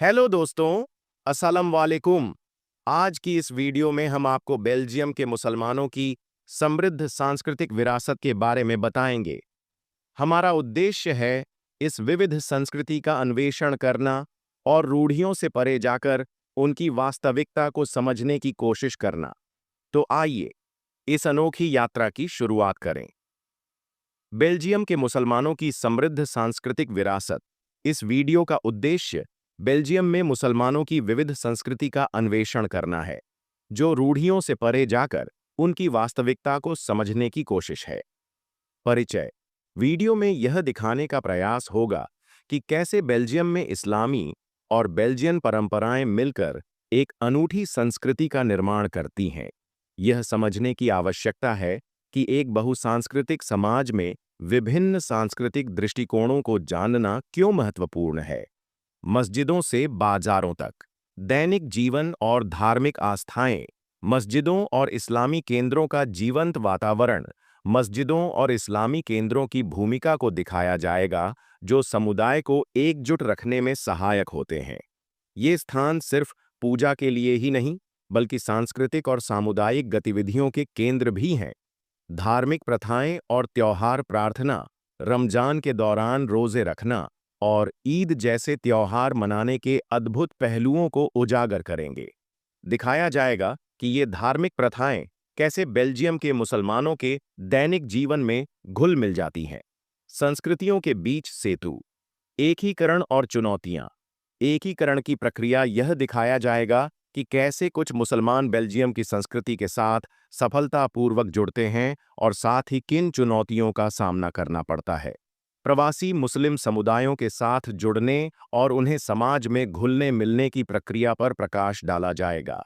Hello दोस्तों, अस्सलाम वालेकुम। आज की इस वीडियो में हम आपको बेल्जियम के मुसलमानों की समृद्ध सांस्कृतिक विरासत के बारे में बताएंगे। हमारा उद्देश्य है इस विविध संस्कृति का अन्वेषण करना और रूढ़ियों से परे जाकर उनकी वास्तविकता को समझने की कोशिश करना। तो आइए, इस अनोखी यात्रा की शुरुआत करें। बेल्जियम के मुसलमानों की समृद्ध सांस्कृतिक विरासत। इस वीडियो का उद्देश्य बेल्जियम में मुसलमानों की विविध संस्कृति का अन्वेषण करना है, जो रूढ़ियों से परे जाकर उनकी वास्तविकता को समझने की कोशिश है। परिचय। वीडियो में यह दिखाने का प्रयास होगा कि कैसे बेल्जियम में इस्लामी और बेल्जियन परंपराएं मिलकर एक अनूठी संस्कृति का निर्माण करती हैं। यह समझने की आवश्यकता है कि एक बहुसांस्कृतिक समाज में विभिन्न सांस्कृतिक दृष्टिकोणों को जानना क्यों महत्वपूर्ण है। मस्जिदों से बाजारों तक, दैनिक जीवन और धार्मिक आस्थाएं। मस्जिदों और इस्लामी केंद्रों का जीवंत वातावरण। मस्जिदों और इस्लामी केंद्रों की भूमिका को दिखाया जाएगा, जो समुदाय को एकजुट रखने में सहायक होते हैं। ये स्थान सिर्फ पूजा के लिए ही नहीं, बल्कि सांस्कृतिक और सामुदायिक गतिविधियों के केंद्र भी हैं। धार्मिक प्रथाएं और त्योहार, प्रार्थना, रमजान के दौरान रोजे रखना और ईद जैसे त्योहार मनाने के अद्भुत पहलुओं को उजागर करेंगे। दिखाया जाएगा कि ये धार्मिक प्रथाएं कैसे बेल्जियम के मुसलमानों के दैनिक जीवन में घुल मिल जाती हैं। संस्कृतियों के बीच सेतु। एकीकरण और चुनौतियां। एकीकरण की प्रक्रिया। यह दिखाया जाएगा कि कैसे कुछ मुसलमान बेल्जियम की संस्कृति के साथ सफलतापूर्वक जुड़ते हैं और साथ ही किन चुनौतियों का सामना करना पड़ता है। प्रवासी मुस्लिम समुदायों के साथ जुड़ने और उन्हें समाज में घुलने मिलने की प्रक्रिया पर प्रकाश डाला जाएगा।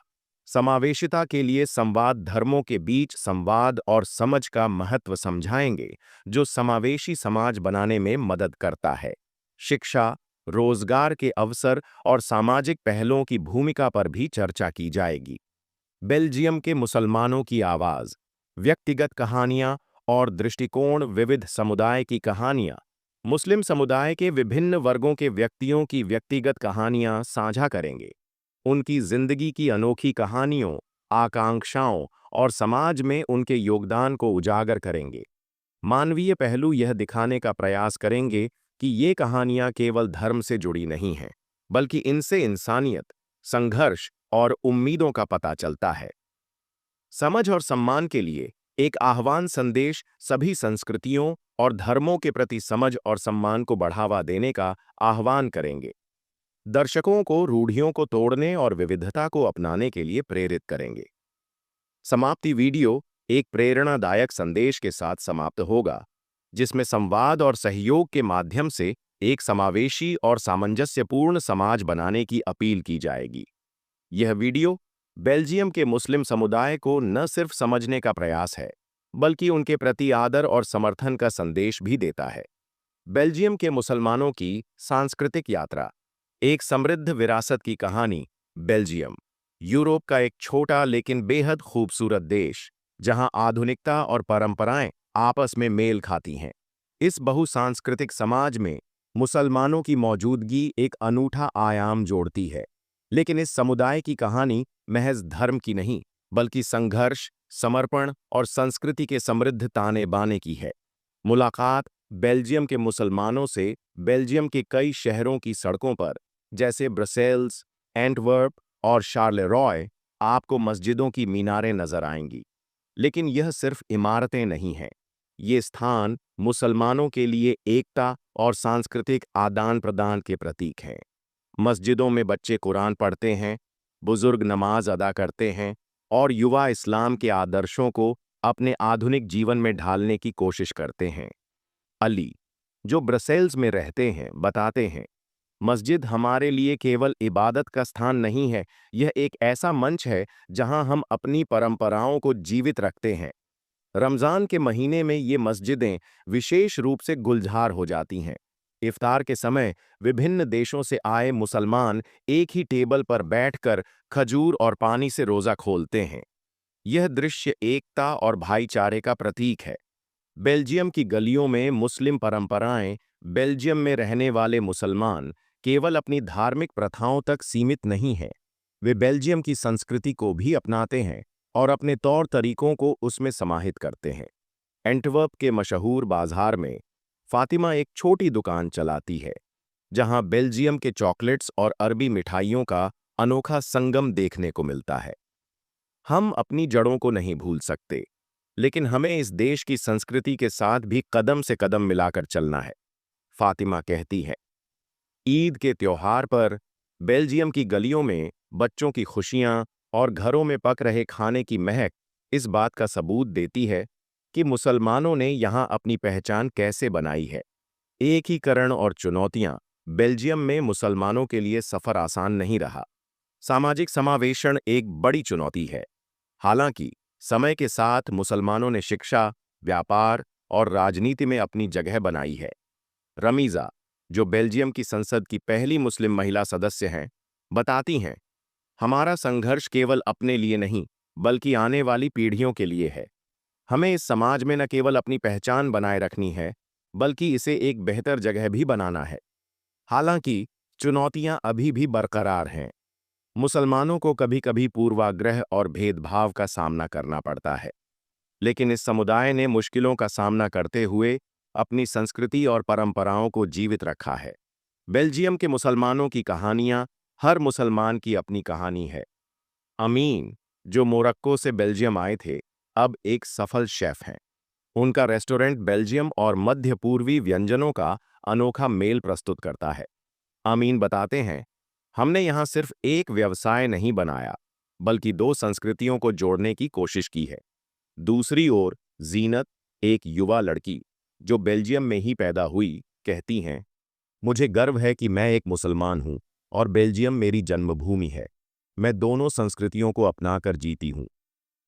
समावेशिता के लिए संवाद। धर्मों के बीच संवाद और समझ का महत्व समझाएंगे, जो समावेशी समाज बनाने में मदद करता है। शिक्षा, रोजगार के अवसर और सामाजिक पहलों की भूमिका पर भी चर्चा की जाएगी। बेल्जियम के मुसलमानों की आवाज। व्यक्तिगत कहानियां और दृष्टिकोण। विविध समुदाय की कहानियां। मुस्लिम समुदाय के विभिन्न वर्गों के व्यक्तियों की व्यक्तिगत कहानियां साझा करेंगे। उनकी जिंदगी की अनोखी कहानियों, आकांक्षाओं और समाज में उनके योगदान को उजागर करेंगे। मानवीय पहलू। यह दिखाने का प्रयास करेंगे कि ये कहानियां केवल धर्म से जुड़ी नहीं हैं, बल्कि इनसे इंसानियत, संघर्ष और उम्मीदों का पता चलता है। समझ और सम्मान के लिए एक आह्वान संदेश। सभी संस्कृतियों और धर्मों के प्रति समझ और सम्मान को बढ़ावा देने का आह्वान करेंगे। दर्शकों को रूढ़ियों को तोड़ने और विविधता को अपनाने के लिए प्रेरित करेंगे। समाप्ति। वीडियो एक प्रेरणादायक संदेश के साथ समाप्त होगा, जिसमें संवाद और सहयोग के माध्यम से एक समावेशी और सामंजस्यपूर्ण समाज बनाने की अपील की जाएगी। यह वीडियो बेल्जियम के मुस्लिम समुदाय को न सिर्फ समझने का प्रयास है, बल्कि उनके प्रति आदर और समर्थन का संदेश भी देता है। बेल्जियम के मुसलमानों की सांस्कृतिक यात्रा। एक समृद्ध विरासत की कहानी। बेल्जियम यूरोप का एक छोटा लेकिन बेहद खूबसूरत देश, जहां आधुनिकता और परंपराएं आपस में मेल खाती हैं। इस बहुसांस्कृतिक समाज में मुसलमानों की मौजूदगी एक अनूठा आयाम जोड़ती है। लेकिन इस समुदाय की कहानी महज धर्म की नहीं, बल्कि संघर्ष, समर्पण और संस्कृति के समृद्ध ताने बाने की है। मुलाकात। बेल्जियम के मुसलमानों से बेल्जियम के कई शहरों की सड़कों पर, जैसे ब्रसेल्स, एंटवर्प और शार्लेरॉय, आपको मस्जिदों की मीनारें नजर आएंगी। लेकिन यह सिर्फ इमारतें नहीं हैं। ये स्थान मुसलमानों के लिए एकता और सांस्कृतिक आदान प्रदान के प्रतीक हैं। मस्जिदों में बच्चे कुरान पढ़ते हैं, बुजुर्ग नमाज अदा करते हैं और युवा इस्लाम के आदर्शों को अपने आधुनिक जीवन में ढालने की कोशिश करते हैं। अली, जो ब्रसेल्स में रहते हैं, बताते हैं, मस्जिद हमारे लिए केवल इबादत का स्थान नहीं है, यह एक ऐसा मंच है जहां हम अपनी परंपराओं को जीवित रखते हैं। रमजान के महीने में ये मस्जिदें विशेष रूप से गुलजार हो जाती हैं। इफ्तार के समय विभिन्न देशों से आए मुसलमान एक ही टेबल पर बैठकर खजूर और पानी से रोजा खोलते हैं। यह दृश्य एकता और भाईचारे का प्रतीक है। बेल्जियम की गलियों में मुस्लिम परंपराएं। बेल्जियम में रहने वाले मुसलमान केवल अपनी धार्मिक प्रथाओं तक सीमित नहीं हैं, वे बेल्जियम की संस्कृति को भी अपनाते हैं और अपने तौर तरीकों को उसमें समाहित करते हैं। एंटवर्प के मशहूर बाजार में फातिमा एक छोटी दुकान चलाती है, जहां बेल्जियम के चॉकलेट्स और अरबी मिठाइयों का अनोखा संगम देखने को मिलता है। हम अपनी जड़ों को नहीं भूल सकते, लेकिन हमें इस देश की संस्कृति के साथ भी कदम से कदम मिलाकर चलना है, फातिमा कहती है। ईद के त्योहार पर बेल्जियम की गलियों में बच्चों की खुशियां और घरों में पक रहे खाने की महक इस बात का सबूत देती है कि मुसलमानों ने यहां अपनी पहचान कैसे बनाई है। एकीकरण और चुनौतियां। बेल्जियम में मुसलमानों के लिए सफर आसान नहीं रहा। सामाजिक समावेशन एक बड़ी चुनौती है। हालांकि समय के साथ मुसलमानों ने शिक्षा, व्यापार और राजनीति में अपनी जगह बनाई है। रमीजा, जो बेल्जियम की संसद की पहली मुस्लिम महिला सदस्य हैं, बताती हैं, हमारा संघर्ष केवल अपने लिए नहीं, बल्कि आने वाली पीढ़ियों के लिए है। हमें इस समाज में न केवल अपनी पहचान बनाए रखनी है, बल्कि इसे एक बेहतर जगह भी बनाना है। हालांकि चुनौतियां अभी भी बरकरार हैं। मुसलमानों को कभी-कभी पूर्वाग्रह और भेदभाव का सामना करना पड़ता है, लेकिन इस समुदाय ने मुश्किलों का सामना करते हुए अपनी संस्कृति और परंपराओं को जीवित रखा है। बेल्जियम के मुसलमानों की कहानियां हर मुसलमान की अपनी कहानी है। अमीन, जो मोरक्को से बेल्जियम आए थे, अब एक सफल शेफ हैं। उनका रेस्टोरेंट बेल्जियम और मध्य पूर्वी व्यंजनों का अनोखा मेल प्रस्तुत करता है। अमीन बताते हैं, हमने यहाँ सिर्फ एक व्यवसाय नहीं बनाया, बल्कि दो संस्कृतियों को जोड़ने की कोशिश की है। दूसरी ओर जीनत, एक युवा लड़की जो बेल्जियम में ही पैदा हुई, कहती हैं, मुझे गर्व है कि मैं एक मुसलमान हूं और बेल्जियम मेरी जन्मभूमि है। मैं दोनों संस्कृतियों को अपनाकर जीती हूं।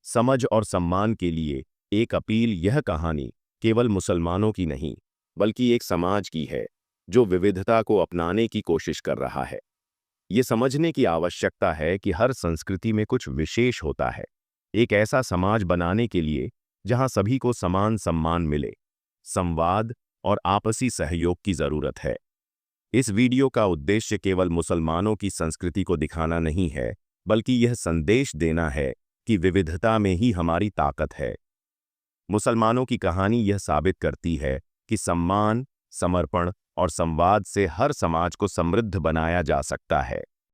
समझ और सम्मान के लिए एक अपील। यह कहानी केवल मुसलमानों की नहीं, बल्कि एक समाज की है जो विविधता को अपनाने की कोशिश कर रहा है। ये समझने की आवश्यकता है कि हर संस्कृति में कुछ विशेष होता है। एक ऐसा समाज बनाने के लिए जहां सभी को समान सम्मान मिले, संवाद और आपसी सहयोग की जरूरत है। इस वीडियो का उद्देश्य केवल मुसलमानों की संस्कृति को दिखाना नहीं है, बल्कि यह संदेश देना है कि विविधता में ही हमारी ताकत है। मुसलमानों की कहानी यह साबित करती है कि सम्मान, समर्पण और संवाद से हर समाज को समृद्ध बनाया जा सकता है।